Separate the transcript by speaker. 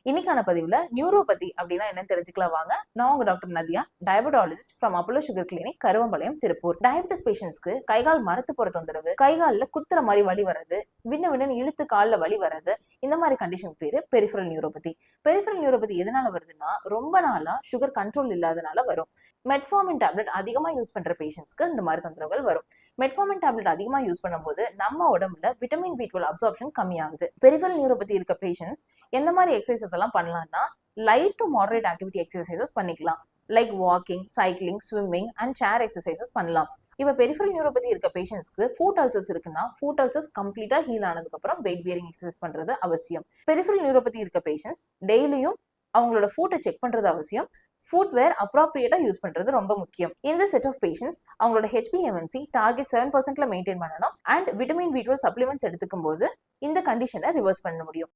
Speaker 1: இன்னைக்கான பதிவுல நியூரோபதி அப்படின்னா என்னன்னு தெரிஞ்சுக்கலாம் வாங்க. நான் உங்க doctor Nadia, diabetologist from Apollo sugar clinic, Karuvampalayam, Tiruppur. Diabetes பேஷண்ட்ஸ்க்கு கைகால் மரத்து போற தொந்தரவு, கைகாலில் குத்துற மாதிரி வலி வர்றது, விண்ணு இழுத்து காலில் வலி வர்றது, இந்த மாதிரி கண்டிஷன் பேரு பெரிஃபரல் நியூரோபதி. பெரிஃபரல் நியூரோபதி எதனால வருதுன்னா ரொம்ப நாளா சுகர் கண்ட்ரோல் இல்லாதனால வரும். மெட்ஃபார்மின் டேப்லெட் அதிகமா யூஸ் பண்ற பேஷண்ட்ஸ்க்கு இந்த மாதிரி தொந்தரவுகள் வரும். மெட்ஃபார்மின் டேப்லெட் அதிகமா யூஸ் பண்ணும்போது நம்ம உடம்புல விட்டமின் B12 அப்சார்ப்ஷன் கம்மியாகுது. பெரிஃபரல் நியூரோபதி இருக்க பேஷண்ட்ஸ் எந்த மாதிரி எக்ஸசைசஸ் எல்லாம் பண்ணலாம்னா light to moderate activity exercises பண்ணிக்கலாம். Like walking, cycling, swimming and chair exercises பண்ணலாம். இப்ப பெரிஃபரல் நியூரோபதி இருக்க பேஷண்ட்ஸ்க்கு ஃபுட் அல்சர்ஸ் இருக்குன்னா ஃபுட் அல்சர்ஸ் கம்ப்ளீட்டா ஹீல் ஆனதுக்கு அப்புறம் வெயிட் பியரிங் எக்ஸசைஸ் பண்றது அவசியம். பெரிஃபரல் நியூரோபதி இருக்க பேஷண்ட்ஸ் டெய்லியும் அவங்களோட ஃபுட்டை செக் பண்றது அவசியம். ஃபுட்வேர் அப்ராப்ரியேட்டா யூஸ் பண்றது ரொம்ப முக்கியம். இந்த செட் ஆஃப் பேஷண்ட்ஸ் அவங்களோட HbA1c டார்கெட் 7% மெயின்டைன் பண்ணணும் அண்ட் விட்டமின் B12 சப்ளிமெண்ட்ஸ் எடுத்துக்கும் போது இந்த கண்டிஷனை ரிவர்ஸ் பண்ண முடியும்.